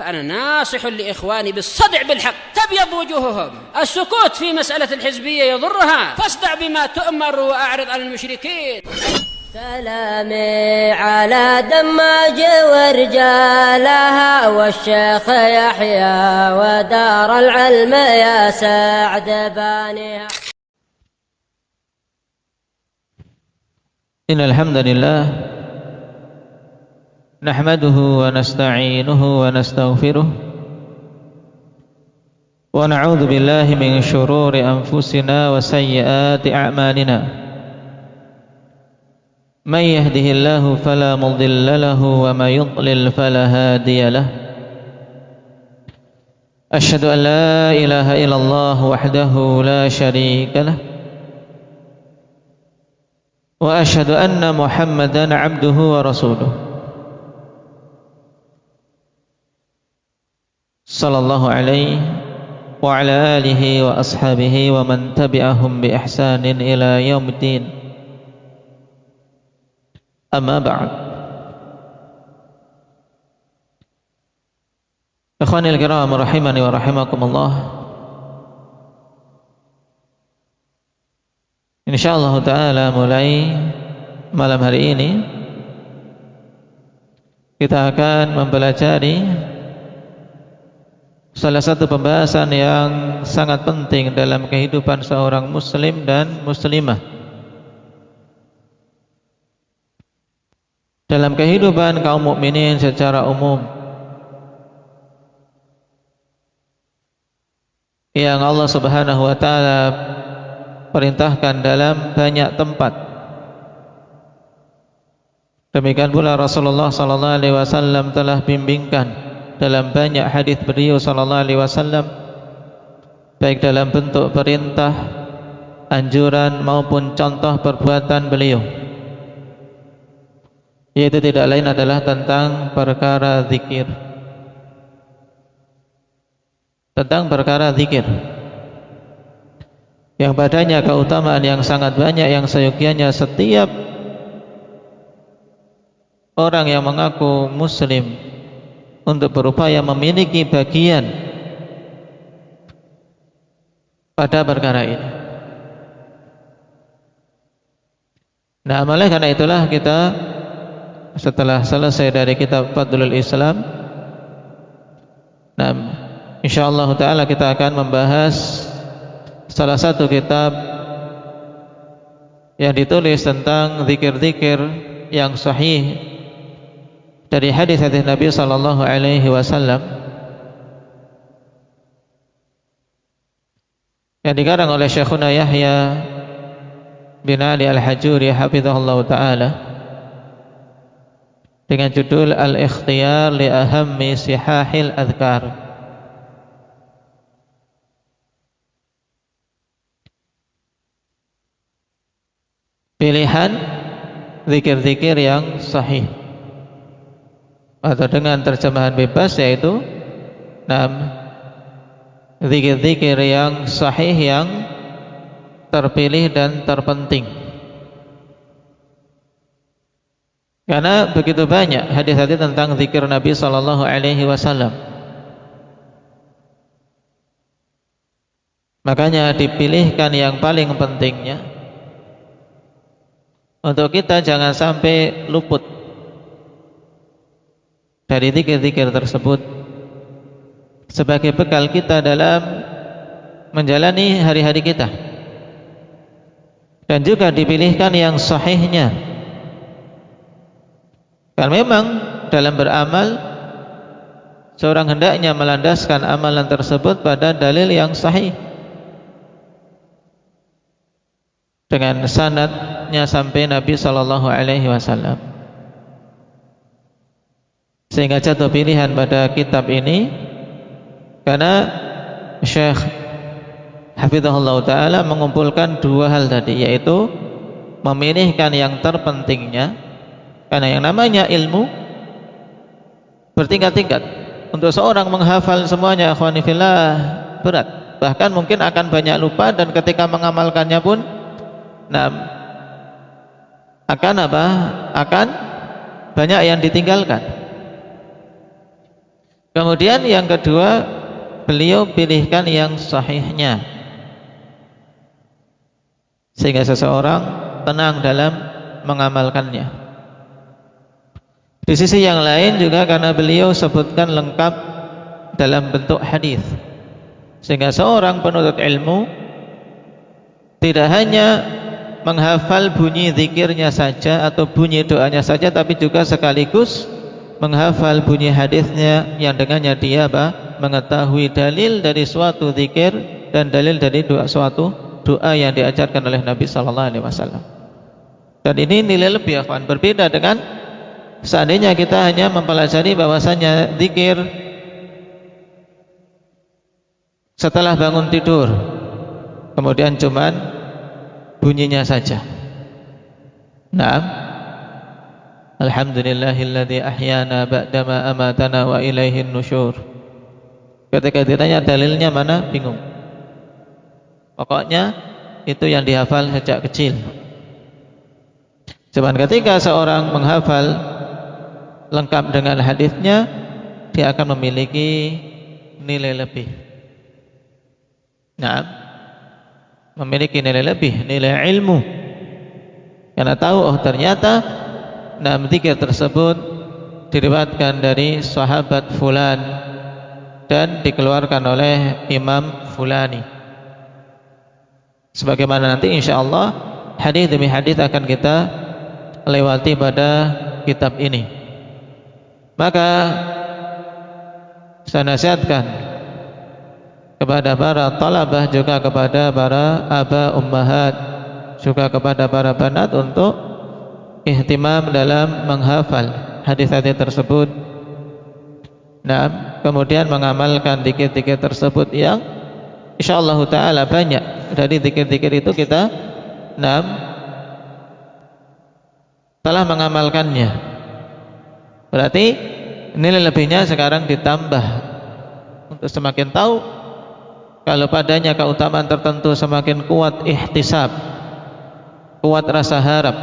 فأنا ناصح لإخواني بالصدع بالحق تبيض وجوههم. السكوت في مسألة الحزبية يضرها، فاصدع بما تؤمر وأعرض عن المشركين. سلامي على دماج ورجالها والشيخ يحيى ودار العلم يا سعد بانيها. إن الحمد لله نحمده ونستعينه ونستغفره ونعوذ بالله من شرور أنفسنا وسيئات أعمالنا. من يهده الله فلا مضل له ومن يضلل فلا هادي له. أشهد أن لا إله إلا الله وحده لا شريك له وأشهد أن محمدا عبده ورسوله صلى الله عليه وعلى آله وأصحابه ومن تبعهم بإحسان إلى يوم الدين. أما بعد. Ikhwanil kiram rahimani wa rahimakumullah. Insyaallah taala mulai malam hari ini kita akan mempelajari salah satu pembahasan yang sangat penting dalam kehidupan seorang muslim dan muslimah, dalam kehidupan kaum mukminin secara umum, yang Allah Subhanahu wa taala perintahkan dalam banyak tempat. Demikian pula Rasulullah sallallahu alaihi wasallam telah bimbingkan dalam banyak hadis beliau sallallahu alaihi wasallam, baik dalam bentuk perintah, anjuran maupun contoh perbuatan beliau, yaitu tidak lain adalah tentang perkara zikir. Tentang perkara zikir yang padanya keutamaan yang sangat banyak, yang seyogianya setiap orang yang mengaku muslim untuk berupaya memiliki bagian pada perkara ini. Nah, oleh karena itulah kita setelah selesai dari kitab Fadlul Islam, nah, insyaallah taala kita akan membahas salah satu kitab yang ditulis tentang zikir-zikir yang sahih dari hadis-hadis Nabi sallallahu alaihi wasallam yang dikarang oleh Syekhuna Yahya bin Ali Al-Hajuri hafizahullah taala dengan judul Al-Ikhtiyar li Ahammi Sihahil Adhkar. Pilihan zikir-zikir yang sahih, atau dengan terjemahan bebas yaitu zikir-zikir yang sahih yang terpilih dan terpenting. Karena begitu banyak hadis-hadis tentang zikir Nabi sallallahu alaihi wasallam, makanya dipilihkan yang paling pentingnya untuk kita jangan sampai luput dari zikir-zikir tersebut sebagai bekal kita dalam menjalani hari-hari kita, dan juga dipilihkan yang sahihnya, karena memang dalam beramal seorang hendaknya melandaskan amalan tersebut pada dalil yang sahih dengan sanadnya sampai Nabi sallallahu alaihi wasallam. Sehingga jatuh pilihan pada kitab ini karena Syekh hafizahullah taala mengumpulkan dua hal tadi, yaitu memilihkan yang terpentingnya, karena yang namanya ilmu bertingkat-tingkat. Untuk seorang menghafal semuanya, akhwani fillah, berat, bahkan mungkin akan banyak lupa, dan ketika mengamalkannya pun akan banyak yang ditinggalkan. Kemudian yang kedua, beliau pilihkan yang sahihnya, sehingga seseorang tenang dalam mengamalkannya. Di sisi yang lain juga karena beliau sebutkan lengkap dalam bentuk hadis, sehingga seorang penuntut ilmu tidak hanya menghafal bunyi zikirnya saja atau bunyi doanya saja, tapi juga sekaligus menghafal bunyi hadisnya yang dengannya dia mengetahui dalil dari suatu zikir dan dalil dari suatu doa yang diajarkan oleh Nabi sallallahu alaihi wasallam. Dan ini nilai lebih, akhwan, berbeda dengan seandainya kita hanya mempelajari bahwasanya zikir setelah bangun tidur, kemudian cuman bunyinya saja. Naam, alhamdulillahilladzi ahyana ba'dama amatana wa ilaihin nusyur. Ketika ditanya dalilnya mana, bingung. Pokoknya itu yang dihafal sejak kecil. Cuman ketika seorang menghafal lengkap dengan hadisnya, dia akan memiliki nilai lebih. Nah, memiliki nilai lebih, nilai ilmu. Karena tahu, oh ternyata zikir tersebut diriwayatkan dari sahabat fulan dan dikeluarkan oleh Imam Fulani. Sebagaimana nanti insyaallah hadis demi hadis akan kita lewati pada kitab ini. Maka saya nasihatkan kepada para talabah, juga kepada para aba ummahat, juga kepada para banat untuk ihtimam dalam menghafal hadis-hadis tersebut. Nah, kemudian mengamalkan zikir-zikir tersebut yang insyaallah taala banyak dari zikir-zikir itu kita telah mengamalkannya. Berarti nilai lebihnya sekarang ditambah untuk semakin tahu kalau padanya keutamaan tertentu, semakin kuat ihtisab, kuat rasa harap.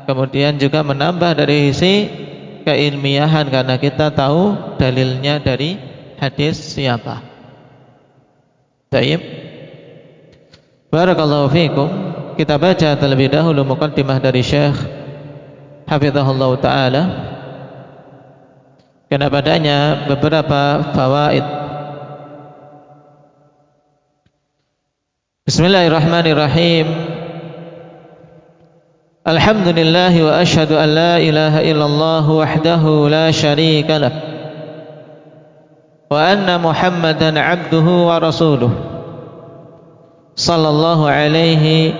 Kemudian juga menambah dari sisi keilmiahan karena kita tahu dalilnya dari hadis siapa. Baik. Barakallahu fiikum. Kita baca terlebih dahulu muqaddimah dari Syekh hafizahullah taala, karena padanya beberapa fawaid. Bismillahirrahmanirrahim. Alhamdulillah wa asyhadu an la ilaha illallah wahdahu la syarika lah wa anna Muhammadan abduhu wa rasuluh sallallahu alaihi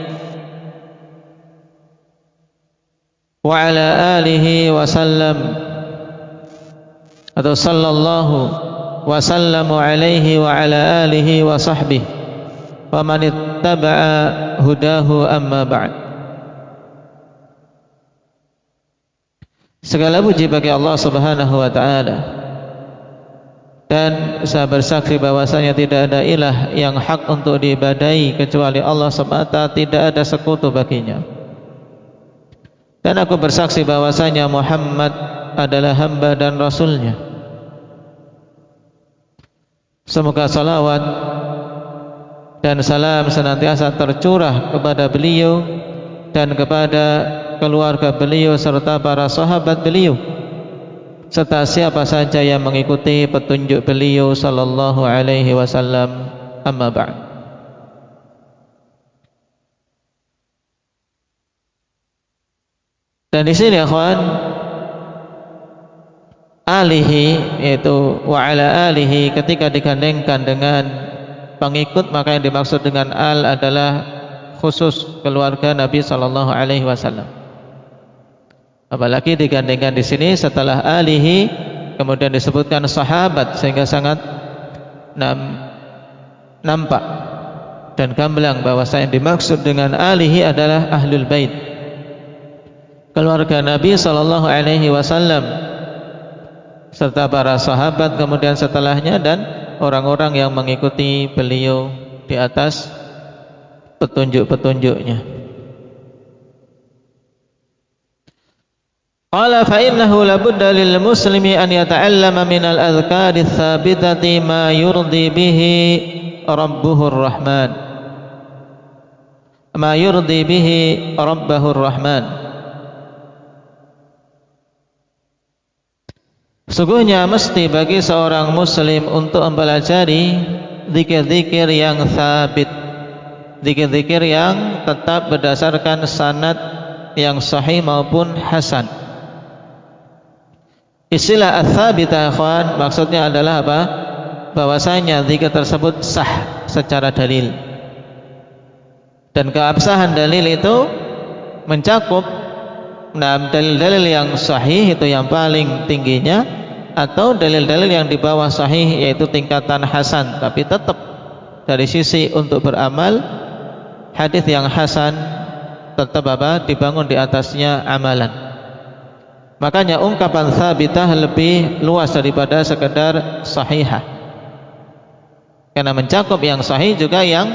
wa ala alihi wa sallam, atau sallallahu wa sallamu alaihi wa ala alihi wa sahbihi wa man ittaba'a hudahu, amma ba'd. Segala puji bagi Allah Subhanahu wa taala, dan saya bersaksi bahwasanya tidak ada ilah yang hak untuk diibadahi kecuali Allah semata, tidak ada sekutu baginya. Dan aku bersaksi bahwasanya Muhammad adalah hamba dan rasulnya. Semoga salawat dan salam senantiasa tercurah kepada beliau dan kepada keluarga beliau serta para sahabat beliau, serta siapa saja yang mengikuti petunjuk beliau sallallahu alaihi wasallam, amma ba'd. Dan di sini akhwan, alihi yaitu wa ala alihi ketika digandengkan dengan pengikut, maka yang dimaksud dengan al adalah khusus keluarga Nabi sallallahu alaihi wasallam. Apalagi digandengkan di sini setelah alihi kemudian disebutkan sahabat, sehingga sangat nampak dan gamblang bahwasanya yang dimaksud dengan alihi adalah ahlul bait, keluarga Nabi sallallahu alaihi wasallam serta para sahabat kemudian setelahnya, dan orang-orang yang mengikuti beliau di atas petunjuk-petunjuknya. Qala fa innahu la budda lil muslimi an yata'allama min al-adhkari ats-tsabitati ma yurdi bihi rabbuhur rahman. Ma yurdi bihi rabbahur rahman. Sungguhnya mesti bagi seorang muslim untuk mempelajari zikir-zikir yang sabit, zikir-zikir yang tetap berdasarkan sanad yang sahih maupun hasan. Istilah ats-tsabitah ikhwan maksudnya adalah apa? Bahwasanya zikir tersebut sah secara dalil. Dan keabsahan dalil itu mencakup dalil-dalil yang sahih itu yang paling tingginya, atau dalil-dalil yang di bawah sahih yaitu tingkatan hasan, tapi tetap dari sisi untuk beramal hadis yang hasan tetap apa? Dibangun di atasnya amalan. Makanya ungkapan tsabitah lebih luas daripada sekedar sahihah, karena mencakup yang sahih juga yang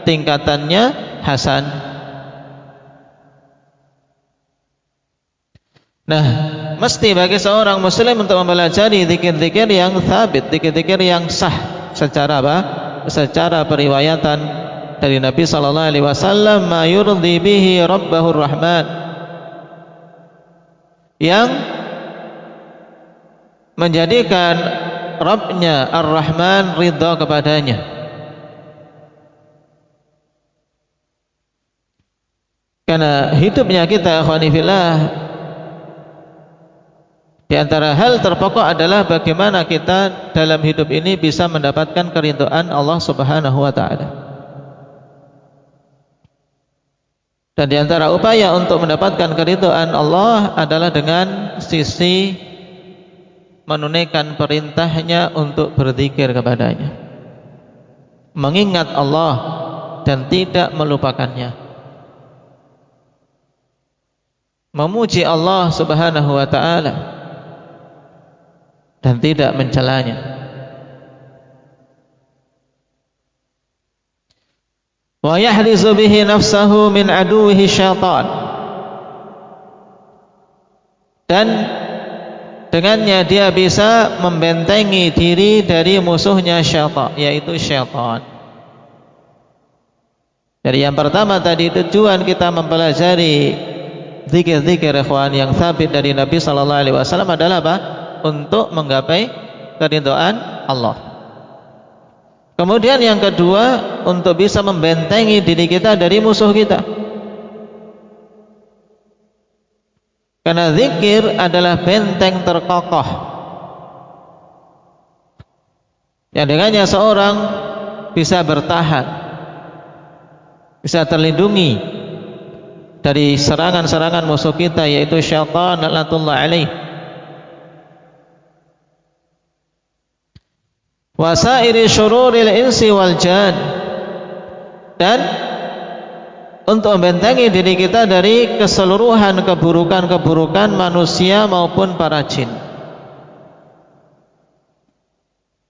tingkatannya hasan. Nah, mesti bagi seorang muslim untuk mempelajari zikir-zikir yang tsabit, zikir-zikir yang sah secara apa? Secara periwayatan dari Nabi sallallahu alaihi wasallam, ma yurdi bihi rabbahur rahman, yang menjadikan Rabbnya Ar-Rahman ridha kepadanya. Karena hidupnya kita akhwani fillah, di antara hal terpokok adalah bagaimana kita dalam hidup ini bisa mendapatkan keridhaan Allah Subhanahu wa taala. Dan di antara upaya untuk mendapatkan keridhaan Allah adalah dengan sisi menunaikan perintahnya untuk berzikir kepadanya, mengingat Allah dan tidak melupakannya, memuji Allah Subhanahu wa taala dan tidak mencelanya. Wa yahrizu bihi nafsahu min aduwwihi syaitan, dan dengannya dia bisa membentengi diri dari musuhnya syaitan, yaitu syaitan. Jadi yang pertama tadi, tujuan kita mempelajari zikir-zikir ikhwan yang sabit dari Nabi sallallahu alaihi wasallam adalah apa? Untuk menggapai keridhaan Allah. Kemudian yang kedua, untuk bisa membentengi diri kita dari musuh kita. Karena zikir adalah benteng terkokoh yang dengannya seorang bisa bertahan, bisa terlindungi dari serangan-serangan musuh kita, yaitu syaitan laknatullah alaih, wasairi syururil insi wal jan, dan untuk membentengi diri kita dari keseluruhan keburukan-keburukan manusia maupun para jin.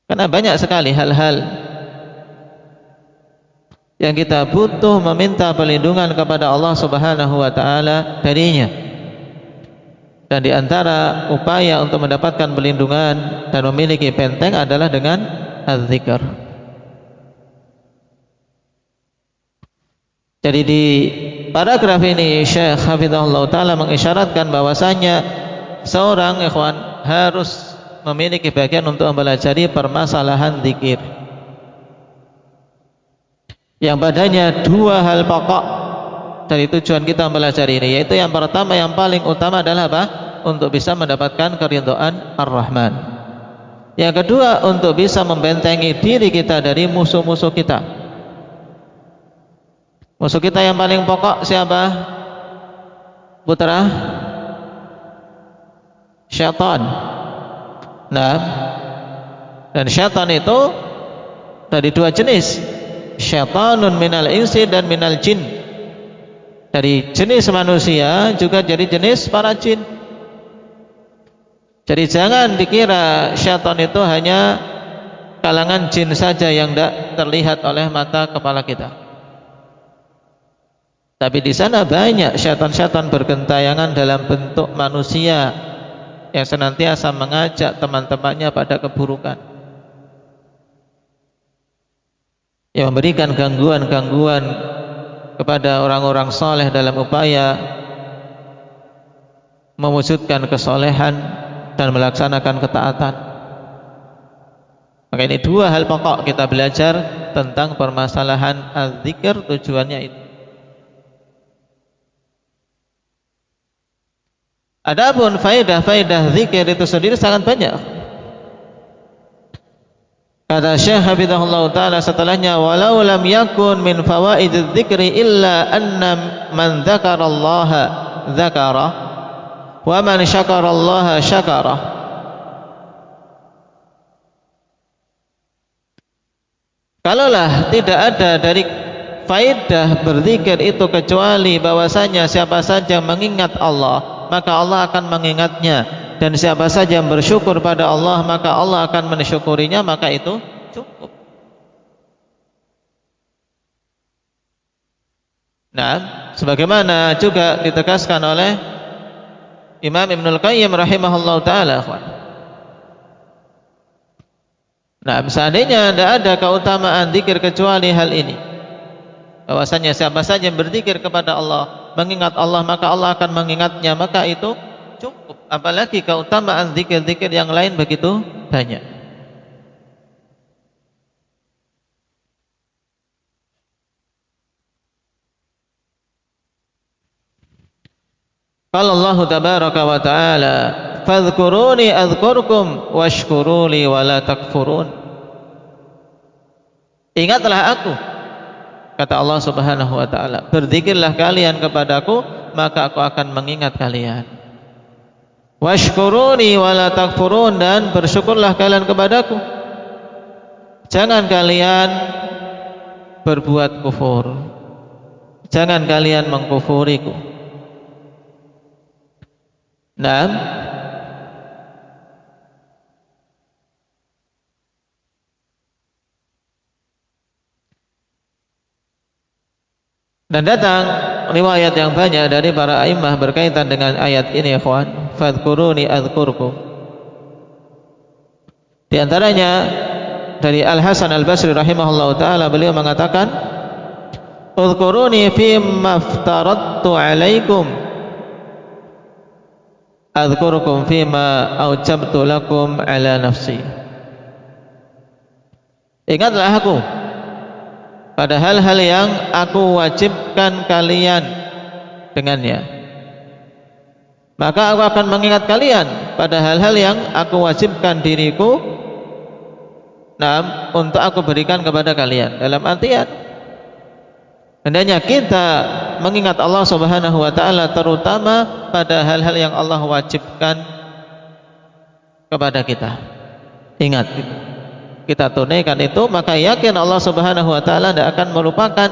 Karena banyak sekali hal-hal yang kita butuh meminta perlindungan kepada Allah Subhanahu wa taala darinya. Dan di antara upaya untuk mendapatkan perlindungan dan memiliki benteng adalah dengan az-zikr. Jadi di paragraf ini Syekh Hafizahullah Ta'ala mengisyaratkan bahwasanya seorang ikhwan harus memiliki bagian untuk mempelajari permasalahan zikir, yang padanya dua hal pokok dari tujuan kita mempelajari ini, yaitu yang pertama, yang paling utama adalah apa? Untuk bisa mendapatkan keridhaan Ar-Rahman. Yang kedua, untuk bisa membentengi diri kita dari musuh-musuh kita. Musuh kita yang paling pokok siapa? Putra? Syaitan. Nah, dan syaitan itu dari dua jenis, syaitanun minal insi dan minal jin. Dari jenis manusia juga jadi jenis para jin. Jadi jangan dikira syaitan itu hanya kalangan jin saja yang tidak terlihat oleh mata kepala kita. Tapi di sana banyak syaitan-syaitan bergentayangan dalam bentuk manusia yang senantiasa mengajak teman-temannya pada keburukan, yang memberikan gangguan-gangguan kepada orang-orang saleh dalam upaya mewujudkan kesolehan dan melaksanakan ketaatan. Maka ini dua hal pokok kita belajar tentang permasalahan az-zikir, tujuannya itu. Adapun faedah-faedah zikir itu sendiri sangat banyak. Kata Syekh Hafizahullah Ta'ala setelahnya, walau lam yakun min fawaidiz zikri illa anna man dzakarallaha dzakara wa man syakarallaha syakara. Kalaulah tidak ada dari faedah berzikir itu kecuali bahwasanya siapa saja mengingat Allah, maka Allah akan mengingatnya, dan siapa saja yang bersyukur pada Allah, maka Allah akan mensyukurinya, maka itu cukup. Nah, sebagaimana juga ditegaskan oleh Imam Ibnul Qayyim rahimahullah ta'ala. Nah, seandainya tidak ada keutamaan zikir kecuali hal ini, bahwasanya siapa saja yang berzikir kepada Allah, mengingat Allah, maka Allah akan mengingatnya, maka itu cukup. Apalagi keutamaan zikir-zikir yang lain begitu banyak. Qala Allah tabaraka wa ta'ala, fadhkuruni adhkurkum washkuruli wa la takfurun. Ingatlah aku, kata Allah Subhanahu wa ta'ala, berzikirlah kalian kepadaku, maka aku akan mengingat kalian. Washkuruni wa la takfurun, dan bersyukurlah kalian kepadaku, jangan kalian berbuat kufur, jangan kalian mengkufuriku. Nah, dan datang riwayat yang banyak dari para a'immah berkaitan dengan ayat ini, ikhwan. Fadhkuruni adhkurkum. Di antaranya dari Al-Hasan Al-Basri rahimahullah ta'ala, beliau mengatakan, udhkuruni fima aftaradtu alaikum adhkurkum fima aujabtu lakum ala nafsi. Ingatlah aku pada hal-hal yang aku wajibkan kalian dengannya, maka aku akan mengingat kalian pada hal-hal yang aku wajibkan diriku, nah, untuk aku berikan kepada kalian. Dalam artian, hendaknya kita mengingat Allah Subhanahu wa ta'ala, terutama pada hal-hal yang Allah wajibkan kepada kita. Ingat, kita tunaikan itu, maka yakin Allah Subhanahu wa ta'ala tidak akan melupakan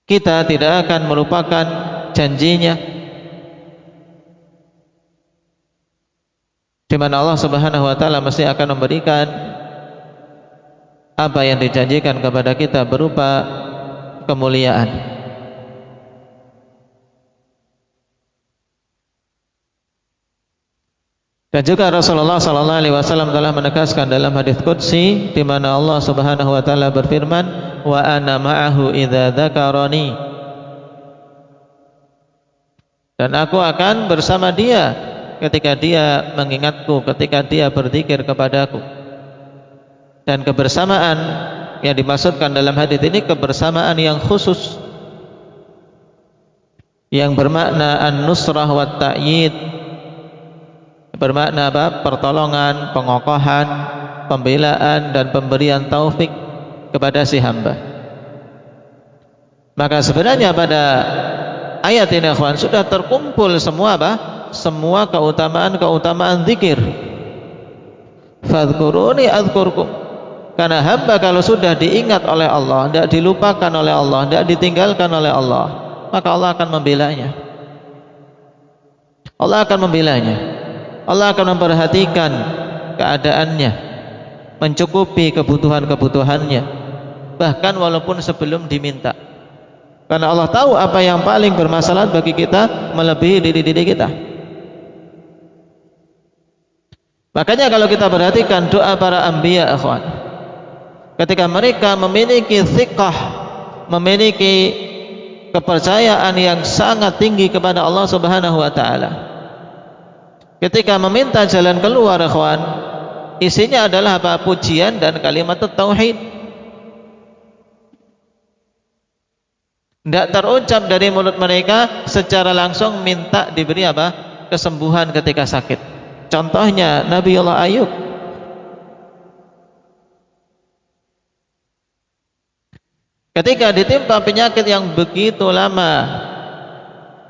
kita, tidak akan melupakan janjinya, di mana Allah Subhanahu wa ta'ala mesti akan memberikan apa yang dijanjikan kepada kita berupa kemuliaan. Dan juga Rasulullah sallallahu alaihi wasallam telah menegaskan dalam hadis qudsi, di mana Allah Subhanahu wa taala berfirman, wa ana ma'ahu idza dzakarani, dan aku akan bersama dia ketika dia mengingatku, ketika dia berzikir kepadaku. Dan kebersamaan yang dimaksudkan dalam hadis ini kebersamaan yang khusus, yang bermakna an-nusrah wa ta'yid, bermakna apa? Pertolongan, pengokohan, pembelaan, dan pemberian taufik kepada si hamba. Maka sebenarnya pada ayat ini, ikhwan, sudah terkumpul semua apa? Semua keutamaan-keutamaan zikir. Fadhkuruni adhkurkum. Karena hamba kalau sudah diingat oleh Allah, tidak dilupakan oleh Allah, tidak ditinggalkan oleh Allah, maka Allah akan membelanya. Allah akan membelanya. Allah akan memperhatikan keadaannya, mencukupi kebutuhan-kebutuhannya, bahkan walaupun sebelum diminta. Karena Allah tahu apa yang paling bermasalah bagi kita melebihi diri kita. Makanya kalau kita perhatikan doa para anbiya, akhwan, ketika mereka memiliki thiqah, memiliki kepercayaan yang sangat tinggi kepada Allah Subhanahu wa taala, ketika meminta jalan keluar, akhwan, isinya adalah apa? Pujian dan kalimat tauhid. Tidak terucap dari mulut mereka secara langsung minta diberi apa? Kesembuhan ketika sakit. Contohnya Nabiullah Ayub. Ketika ditimpa penyakit yang begitu lama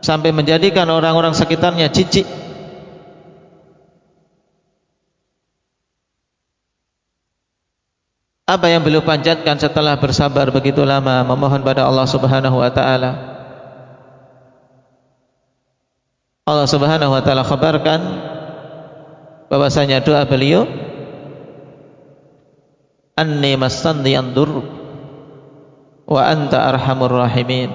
sampai menjadikan orang-orang sekitarnya jijik, apa yang beliau panjatkan setelah bersabar begitu lama memohon pada Allah Subhanahu wa taala? Allah Subhanahu wa taala khabarkan bahwasanya doa beliau, anni massani andur wa anta arhamur rahimin.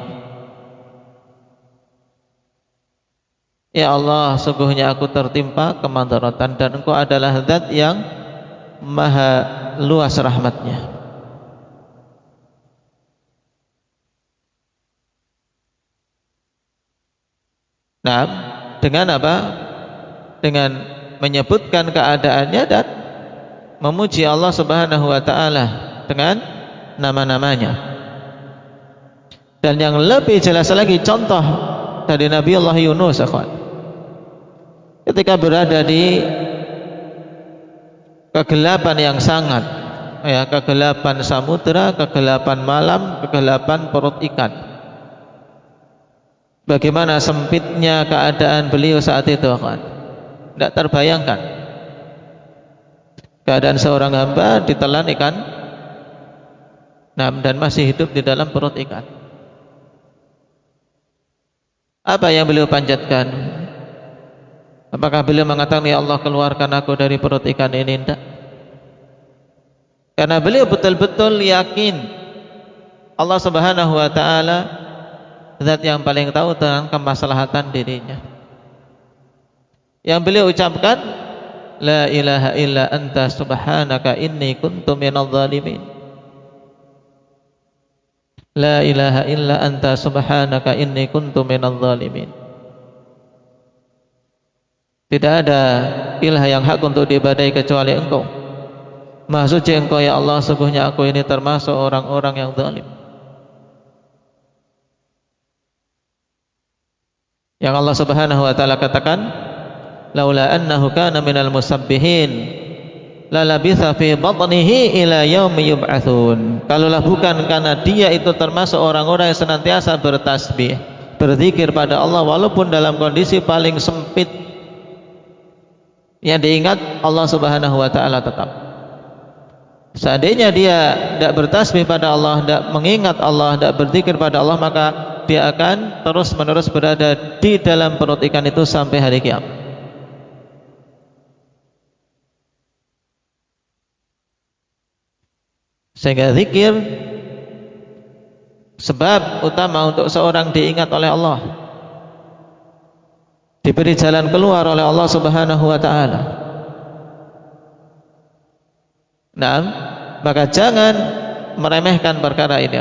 Ya Allah, sungguhnya aku tertimpa kemandaratan dan Engkau adalah zat yang maha luas rahmatnya. Nah, dengan apa? Dengan menyebutkan keadaannya dan memuji Allah Subhanahu wa taala dengan nama-namanya. Dan yang lebih jelas lagi contoh dari Nabiullah Yunus, akhwan, ketika berada di kegelapan yang sangat, ya, kegelapan samudra, kegelapan malam, kegelapan perut ikan. Bagaimana sempitnya keadaan beliau saat itu, kan? Tidak terbayangkan. Keadaan seorang hamba ditelan ikan, nah, dan masih hidup di dalam perut ikan. Apa yang beliau panjatkan? Apakah beliau mengatakan, ya Allah, keluarkan aku dari perut ikan ini? Tidak. Karena beliau betul-betul yakin Allah Subhanahu wa taala zat yang paling tahu tentang kemaslahatan dirinya. Yang beliau ucapkan, la ilaha illa anta subhanaka inni kuntu minadh dhalimin. La ilaha illa anta subhanaka inni kuntu minadh dhalimin. Tidak ada ilah yang hak untuk diibadahi kecuali Engkau. Maha suci Engkau ya Allah, sungguhnya aku ini termasuk orang-orang yang zalim. Yang Allah Subhanahu wa taala katakan, laula annahu kana minal musabbihin la labitha fi batnihi ila yaumi yub'atsun. Kalaulah bukan karena dia itu termasuk orang-orang yang senantiasa bertasbih, berzikir pada Allah walaupun dalam kondisi paling sempit, yang diingat Allah Subhanahu wa taala tetap. Seandainya dia tidak bertasbih pada Allah, tidak mengingat Allah, tidak berzikir pada Allah, maka dia akan terus-menerus berada di dalam perut ikan itu sampai hari kiamat. Sehingga zikir sebab utama untuk seorang diingat oleh Allah, diberi jalan keluar oleh Allah Subhanahu wa taala. Nah, maka jangan meremehkan perkara ini,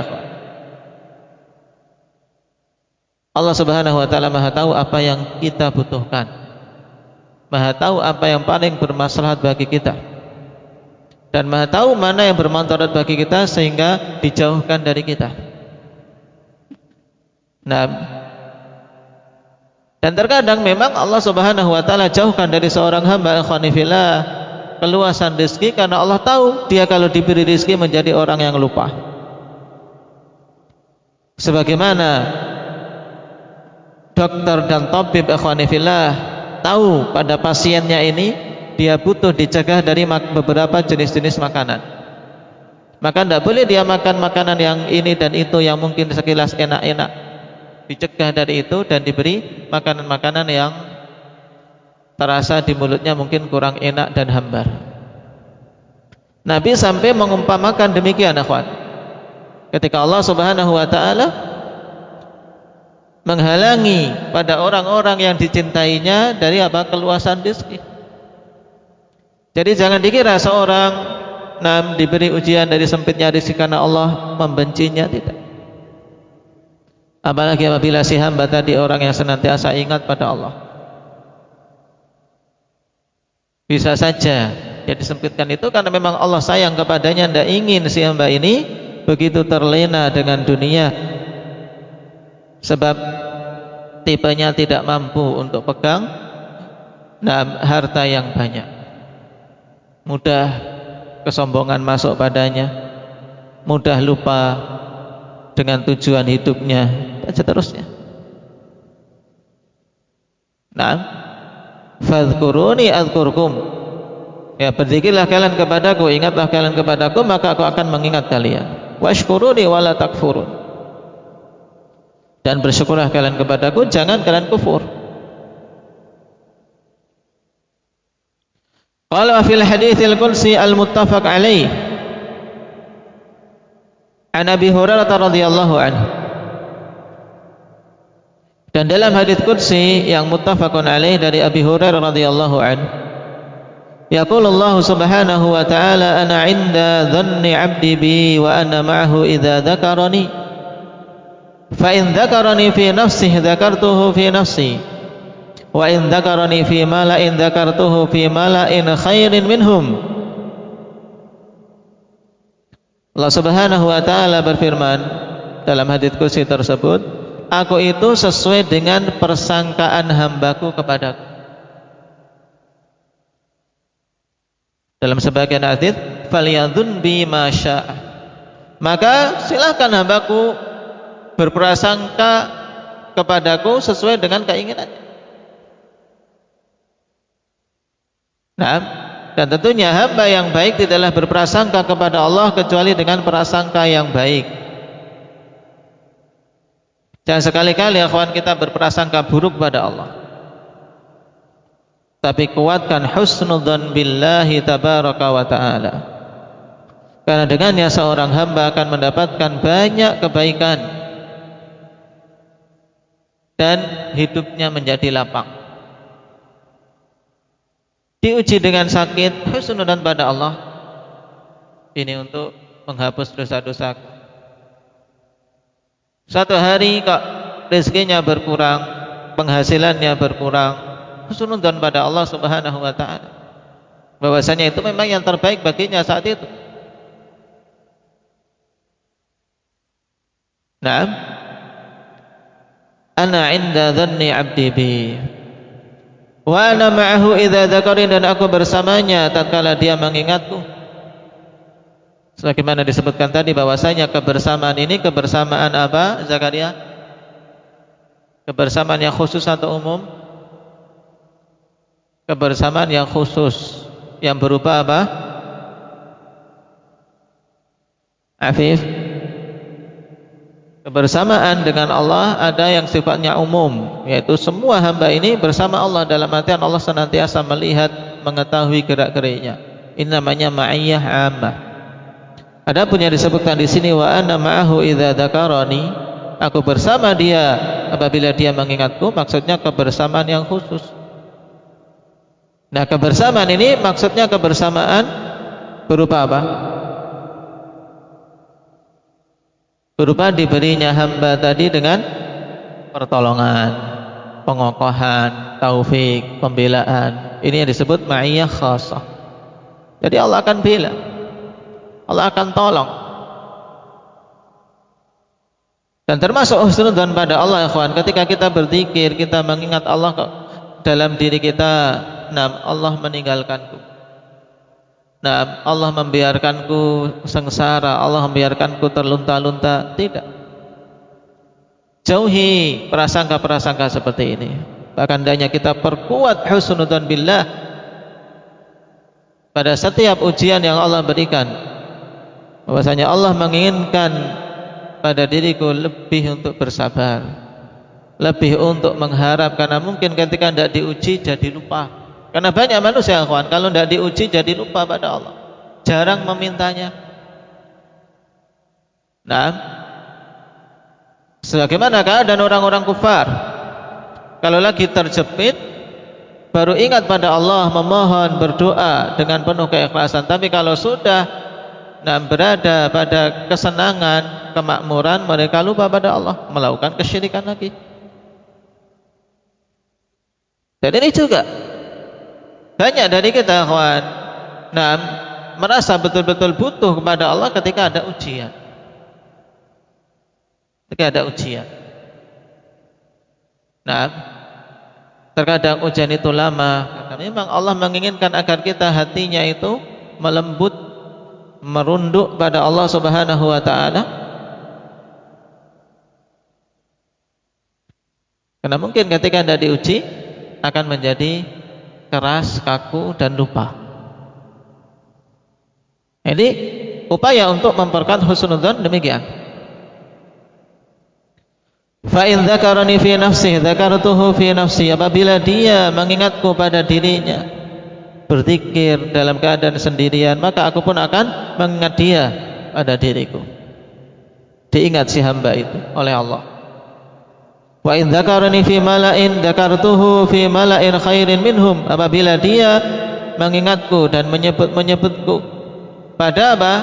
Allah Subhanahu wa taala Maha tahu apa yang kita butuhkan, Maha tahu apa yang paling bermaslahat bagi kita, dan Maha tahu mana yang bermanfaat bagi kita sehingga dijauhkan dari kita. Nah, dan terkadang memang Allah Subhanahu wa taala jauhkan dari seorang hamba, ikhwani fillah, keluasan rezeki, karena Allah tahu dia kalau diberi rezeki menjadi orang yang lupa. Sebagaimana dokter dan tabib, ikhwani fillah, tahu pada pasiennya ini dia butuh dicegah dari beberapa jenis-jenis makanan, maka tidak boleh dia makan makanan yang ini dan itu yang mungkin sekilas enak-enak, dicegah dari itu dan diberi makanan-makanan yang terasa di mulutnya mungkin kurang enak dan hambar. Nabi sampai mengumpamakan demikian, akhwan. ketika Allah Subhanahu wa taala menghalangi pada orang-orang yang dicintainya dari apa? Keluasan rezeki. Jadi jangan dikira seorang diberi ujian dari sempitnya rezeki karena Allah membencinya, tidak. Apalagi apabila si hamba tadi orang yang senantiasa ingat pada Allah. Bisa saja dia disempitkan itu karena memang Allah sayang kepadanya, tidak ingin si hamba ini begitu terlena dengan dunia, sebab tipenya tidak mampu untuk pegang harta yang banyak, mudah kesombongan masuk padanya, mudah lupa dengan tujuan hidupnya, dan seterusnya. Fadhkuruni adzkurkum. Ya, berzikirlah kalian kepadaku, ingatlah kalian kepadaku, maka aku akan mengingat kalian. Washkuruni wala takfurun. Dan bersyukurlah kalian kepadaku, jangan kalian kufur. Qala fil haditsil qudsi al-muttafaq alaih an Abi Hurairah radhiyallahu anhu. Dan dalam hadits qudsi yang muttafaqun alaih dari Abi Hurairah radhiyallahu anhu, yaqulullahu subhanahu wa ta'ala, ana 'inda dhanni 'abdi bi wa ana ma'ahu idza dzakarani fa in dzakarani fi nafsihi dzakartuhu fi nafsi wa in dzakarani fi mala'in dzakartuhu fi mala'in khairin minhum. Allah Subhanahu wa ta'ala berfirman dalam hadits qudsi tersebut, aku itu sesuai dengan persangkaan hambaku kepadaku. Dalam sebagian hadits, falyadhun bi ma syaa. Maka silakan hambaku berprasangka kepadaku sesuai dengan keinginannya. Nah, dan tentunya hamba yang baik tidaklah berprasangka kepada Allah kecuali dengan prasangka yang baik. Jangan sekali-kali akhwan kita berprasangka buruk pada Allah, tapi kuatkan husnudzan billahi tabaraka wa ta'ala, karena dengannya seorang hamba akan mendapatkan banyak kebaikan dan hidupnya menjadi lapang. Diuji dengan sakit, husnudzan pada Allah ini untuk menghapus dosa-dosa. Satu hari kok rezekinya berkurang, penghasilannya berkurang, husnudzan pada Allah Subhanahu wa ta'ala, bahwasanya itu memang yang terbaik baginya saat itu. Naam, ana 'inda dhanni 'abdi bi wa ana ma'ahu idza dzakarani, dan aku bersamanya tatkala dia mengingatku. Sebagaimana disebutkan tadi bahwasanya kebersamaan ini kebersamaan apa, Zakaria? Kebersamaan yang khusus atau umum? Kebersamaan yang khusus yang berupa apa? Afif. Kebersamaan dengan Allah ada yang sifatnya umum, yaitu semua hamba ini bersama Allah, dalam artian Allah senantiasa melihat, mengetahui gerak-geriknya. Ini namanya ma'iyah 'ammah. Adapun yang disebutkan di sini, wa ana ma'ahu idza dzakarani, aku bersama dia apabila dia mengingatku, maksudnya kebersamaan yang khusus. Nah, kebersamaan ini maksudnya kebersamaan berupa apa? Berupa diberinya hamba tadi dengan pertolongan, pengokohan, taufik, pembelaan. Ini yang disebut ma'iyah khassah. Jadi Allah akan bela, Allah akan tolong. Dan termasuk husnudzan pada Allah, ikhwan, ketika kita berzikir, kita mengingat Allah dalam diri kita. Nah, Allah meninggalkanku. Nah, Allah membiarkanku sengsara, Allah membiarkanku terlunta-lunta. Tidak. Jauhi prasangka-prasangka seperti ini. Bahkan hendaknya kita perkuat husnudzan billah pada setiap ujian yang Allah berikan, bahwasanya Allah menginginkan pada diriku lebih untuk bersabar, lebih untuk mengharap, karena mungkin ketika tidak diuji jadi lupa. Karena banyak manusia, kawan, kalau tidak diuji jadi lupa pada Allah, jarang memintanya. Nah, sebagaimana keadaan orang-orang kufar, kalau lagi terjepit baru ingat pada Allah, memohon, berdoa dengan penuh keikhlasan. Tapi kalau sudah berada pada kesenangan, kemakmuran, mereka lupa pada Allah, melakukan kesyirikan lagi. Dan ini juga banyak dari kita, kawan, merasa betul-betul butuh kepada Allah ketika ada ujian. Ketika ada ujian. Terkadang ujian itu lama, karena memang Allah menginginkan agar kita hatinya itu melembut, merunduk pada Allah Subhanahu wa taala. Karena mungkin ketika Anda diuji akan menjadi keras, kaku dan lupa. Jadi upaya untuk memperkuat husnudzon demikian. Fa in dzakarani fi nafsi dzakartuhu fi nafsi. Apabila dia mengingatku pada dirinya, berzikir dalam keadaan sendirian, maka aku pun akan mengingat dia pada diriku. Diingat si hamba itu oleh Allah. Wa in dzakarani fi mala'in dzakartuhu fi mala'in khairin minhum. Apabila dia mengingatku dan menyebutku pada apa?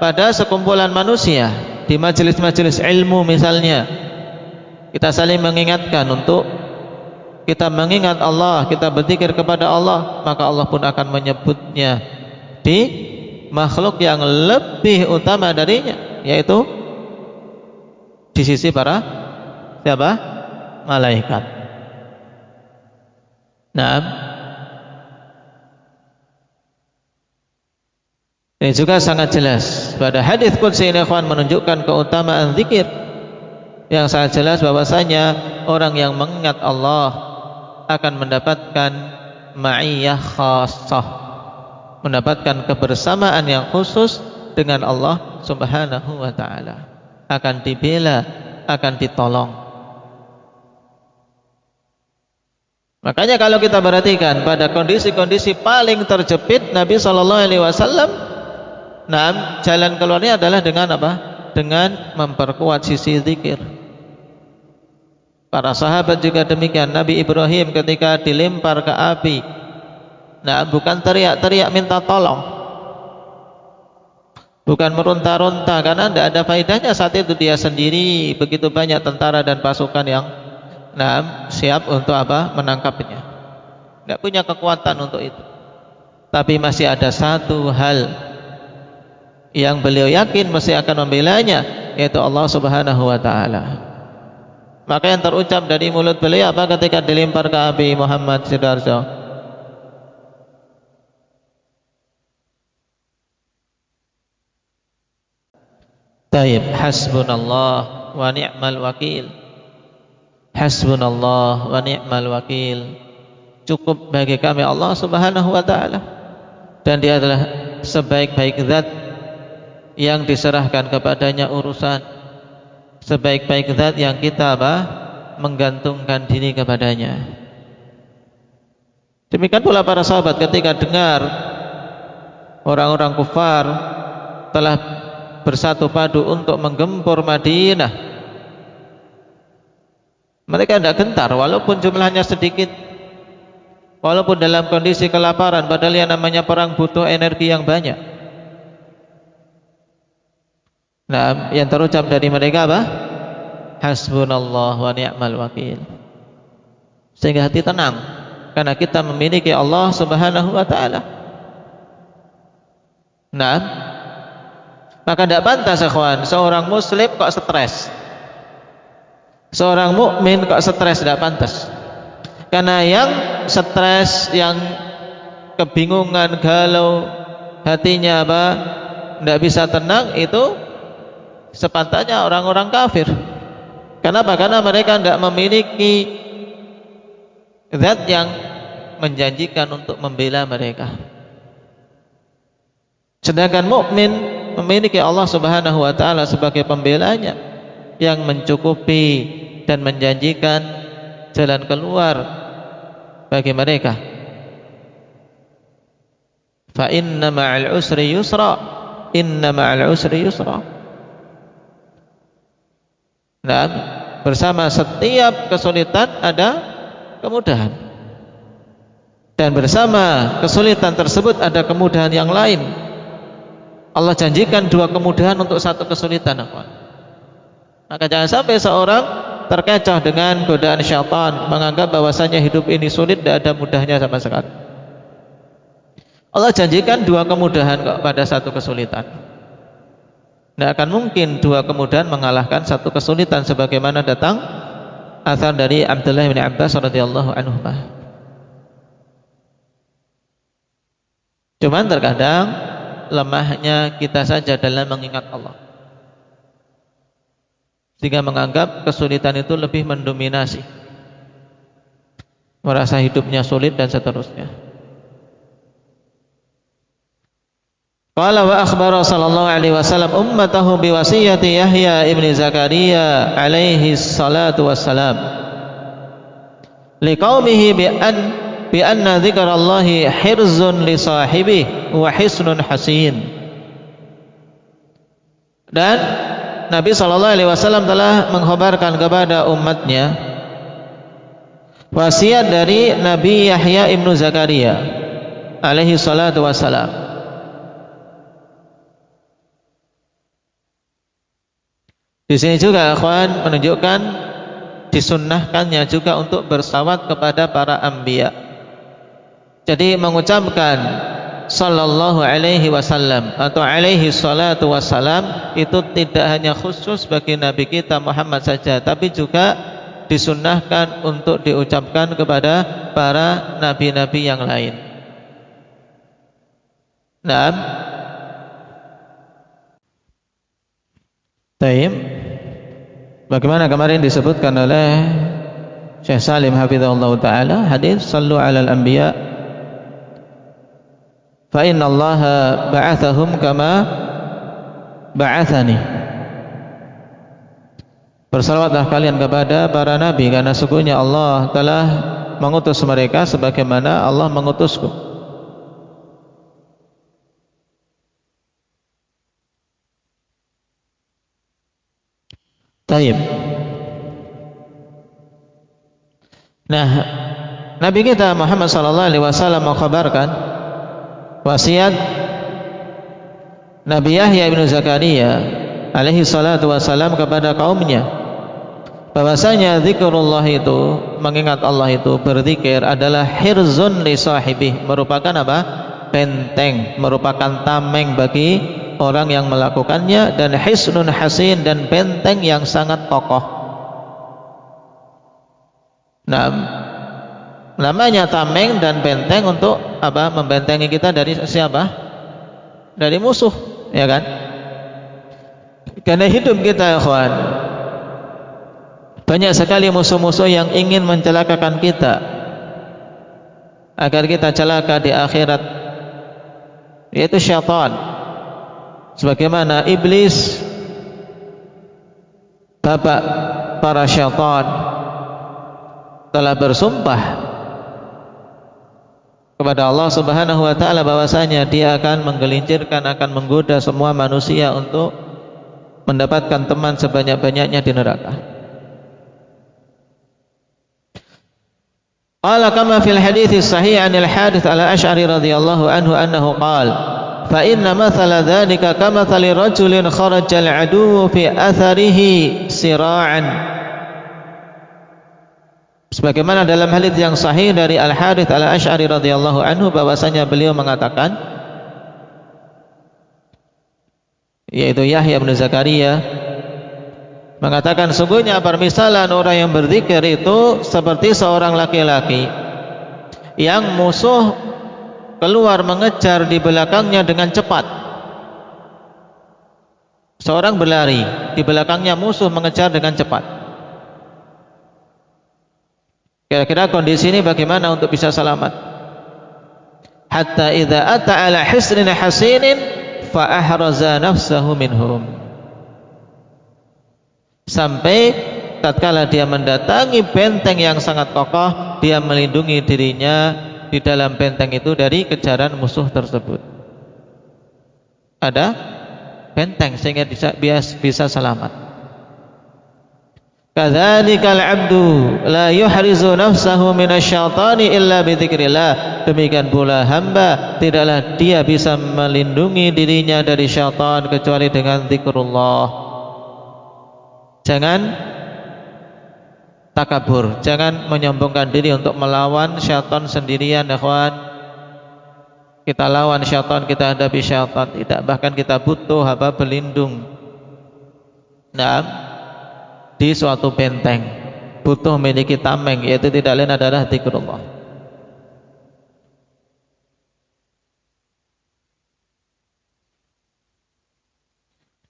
Pada sekumpulan manusia di majelis-majelis ilmu misalnya, kita saling mengingatkan untuk kita mengingat Allah, kita berzikir kepada Allah, maka Allah pun akan menyebutnya di makhluk yang lebih utama darinya, yaitu di sisi para siapa? Malaikat. Ini juga sangat jelas pada hadis qudsi ini, ikhwan, menunjukkan keutamaan zikir yang sangat jelas bahwasanya orang yang mengingat Allah akan mendapatkan ma'iyah khassah, mendapatkan kebersamaan yang khusus dengan Allah Subhanahu wa taala, akan dibela, akan ditolong. Makanya kalau kita perhatikan pada kondisi-kondisi paling terjepit Nabi sallallahu alaihi wasallam, jalan keluarnya adalah dengan apa? Dengan memperkuat sisi zikir. Para sahabat juga demikian. Nabi Ibrahim ketika dilempar ke api, bukan teriak-teriak minta tolong, bukan meronta-ronta, karena tidak ada faedahnya saat itu. Dia sendiri, begitu banyak tentara dan pasukan yang siap untuk apa? Menangkapnya. Tidak punya kekuatan untuk itu. Tapi masih ada satu hal yang beliau yakin mesti akan membelanya, yaitu Allah Subhanahu wa taala. Maka yang terucap dari mulut beliau apa ketika dilempar ke api, Muhammad Sidarjo? Taib, hasbunallah wa ni'mal wakil. Hasbunallah wa ni'mal wakil. Cukup bagi kami Allah Subhanahu wa taala, dan dia adalah sebaik-baik zat yang diserahkan kepadanya urusan, sebaik-baik zat yang kita menggantungkan diri kepadanya. Demikian pula para sahabat ketika dengar orang-orang kufar telah bersatu padu untuk menggempur Madinah, mereka tidak gentar walaupun jumlahnya sedikit, walaupun dalam kondisi kelaparan, padahal yang namanya perang butuh energi yang banyak. Yang terucap dari mereka apa? Hasbunallah wa ni'mal wakil. Sehingga hati tenang karena kita memiliki Allah Subhanahu wa taala. Maka tidak pantas, ikhwan, seorang muslim kok stres. Seorang mukmin kok stres, tidak pantas. Karena yang stres, yang kebingungan, galau, hatinya tidak bisa tenang, itu sepantasnya orang-orang kafir. Kenapa? Karena mereka tidak memiliki zat yang menjanjikan untuk membela mereka. Sedangkan mukmin memiliki Allah Subhanahu wa taala sebagai pembelanya yang mencukupi dan menjanjikan jalan keluar bagi mereka. Fa inna ma'al usri yusra, inna ma'al usri yusra. Nah, bersama setiap kesulitan ada kemudahan. Dan bersama kesulitan tersebut ada kemudahan yang lain. Allah janjikan 2 kemudahan untuk 1 kesulitan. Maka jangan sampai seorang terkecoh dengan godaan syaitan, menganggap bahwasanya hidup ini sulit, tidak ada mudahnya sama sekali. Allah janjikan 2 kemudahan kok pada 1 kesulitan. Tidak akan mungkin 2 kemudahan mengalahkan 1 kesulitan, sebagaimana datang athar dari Abdullah bin Abbas radhiyallahu anhu. Cuman terkadang lemahnya kita saja dalam mengingat Allah, sehingga menganggap kesulitan itu lebih mendominasi, merasa hidupnya sulit dan seterusnya. Qala wa akhbara sallallahu alaihi wasallam ummatahu biwasiyati Yahya ibn Zakaria alaihi salatu wassalam liqaumihi bi anna dzikrallahi hirzun li sahibihi wa hisnun hasin. Dan Nabi SAW telah mengkhabarkan kepada umatnya wasiat dari Nabi Yahya ibnu Zakaria alaihi salatu wassalam. Di sini juga akhwan menunjukkan disunnahkannya juga untuk bersalawat kepada para anbiya. Jadi mengucapkan sallallahu alaihi wasallam atau alaihi salatu wassalam itu tidak hanya khusus bagi Nabi kita Muhammad saja, tapi juga disunnahkan untuk diucapkan kepada para nabi-nabi yang lain. Naam. Taib. Bagaimana kemarin disebutkan oleh Syekh Salim hafizahullah taala, hadis sallu alal anbiya fa inna Allaha ba'athahum kama ba'athani. Bersalawatlah kalian kepada para nabi, karena sesungguhnya Allah telah mengutus mereka sebagaimana Allah mengutusku. Taib. Nah, Nabi kita Muhammad sallallahu alaihi wasallam mengkhabarkan wasiat Nabi Yahya ibnu Zakaria alaihi salatu wassalam kepada kaumnya, bahwasanya zikrullah itu, mengingat Allah itu, berzikir adalah hirzun li sahibih, merupakan apa? Benteng, merupakan tameng bagi orang yang melakukannya, dan hisnun hasin, dan benteng yang sangat kokoh. Nah, namanya tameng dan benteng untuk apa? Membentengi kita dari siapa? Dari musuh, ya kan? Karena hidup kita, ikhwan, banyak sekali musuh-musuh yang ingin mencelakakan kita agar kita celaka di akhirat, yaitu syaitan. Sebagaimana iblis, bapak para syaitan, telah bersumpah kepada Allah Subhanahu wa taala bahwasanya dia akan menggelincirkan, akan menggoda semua manusia untuk mendapatkan teman sebanyak-banyaknya di neraka. Qala kama fil hadits sahih 'anil Harits al-Asy'ari radhiyallahu anhu annahu qala fa inna mathala dzalika kamathali rajulin kharaja al-'aduwwu fi atharihi sira'an. Sebagaimana dalam hadits yang sahih dari Al-Harits al-Asy'ari radhiyallahu anhu, bahwasanya beliau mengatakan, yaitu Yahya bin Zakaria mengatakan, sungguhnya permisalan orang yang berzikir itu seperti seorang laki-laki yang musuh keluar mengejar di belakangnya dengan cepat. Seorang berlari, di belakangnya musuh mengejar dengan cepat. Kira-kira kondisi ini bagaimana untuk bisa selamat? Hatta idza ata ala hisnin hasinin fa ahraza nafsahu minhum. Sampai tatkala dia mendatangi benteng yang sangat kokoh, dia melindungi dirinya di dalam benteng itu dari kejaran musuh tersebut. Ada benteng sehingga bisa selamat. Kadzalikal 'abdu la yuhrizu nafsahu minasyaitani illa bidzikrillah. Demikian pula hamba tidaklah dia bisa melindungi dirinya dari syaitan kecuali dengan zikrullah. Jangan takabur, jangan menyombongkan diri untuk melawan syaitan sendirian, ikhwan. Kita lawan syaitan, kita hadapi syaitan, tidak, bahkan kita butuh berlindung. Di suatu benteng, butuh memiliki tameng, yaitu tidak lain adalah zikrullah.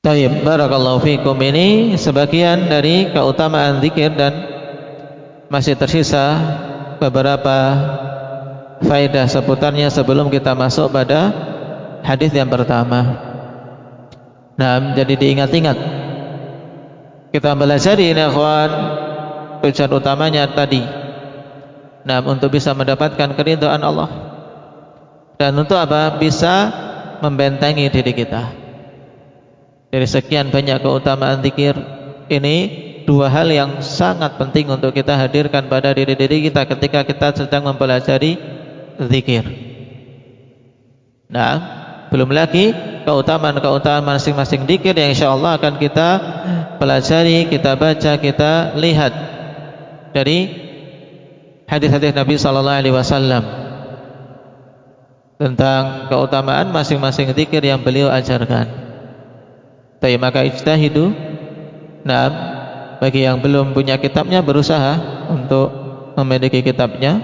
Tayyib, barakallahu fikum. Ini sebagian dari keutamaan zikir dan masih tersisa beberapa faedah seputarnya sebelum kita masuk pada hadis yang pertama. Nah, jadi diingat-ingat. Kita belajari ini, ikhwan, tujuan utamanya tadi. Nah, untuk bisa mendapatkan keridhaan Allah. Dan untuk apa? Bisa membentengi diri kita. Dari sekian banyak keutamaan zikir, ini dua hal yang sangat penting untuk kita hadirkan pada diri-diri kita ketika kita sedang mempelajari zikir. Nah, belum lagi keutamaan-keutamaan masing-masing zikir yang insyaallah akan kita pelajari, kita baca, kita lihat dari hadis-hadis Nabi sallallahu alaihi wasallam tentang keutamaan masing-masing zikir yang beliau ajarkan. Tapi maka ijtahidu. Nah, bagi yang belum punya kitabnya berusaha untuk memiliki kitabnya.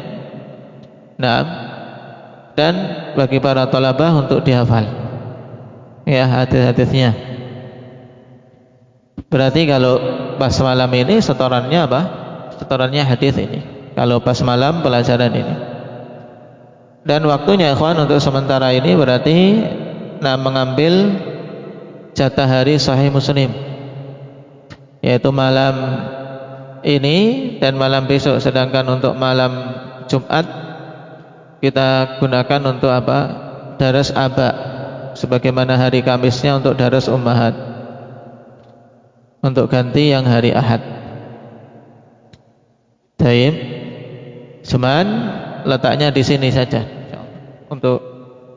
Nah, dan bagi para thalabah untuk dihafal ya hadis-hadisnya. Berarti kalau pas malam ini setorannya apa? Setorannya hadis ini. Kalau pas malam pelajaran ini. Dan waktunya ikhwan untuk sementara ini berarti mengambil jatah hari Sahih Muslim, yaitu malam ini dan malam besok. Sedangkan untuk malam Jumat kita gunakan untuk apa? Daras aba, sebagaimana hari Kamisnya untuk daras ummahat, untuk ganti yang hari Ahad. Taib, cuman letaknya di sini saja. Untuk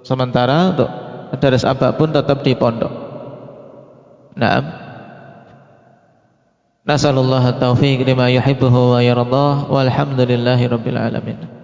sementara untuk daras aba pun tetap di pondok. Naam. Nasallallahu at-taufiq lima yuhibbuhu wa yardah, walhamdulillahi rabbil alamin.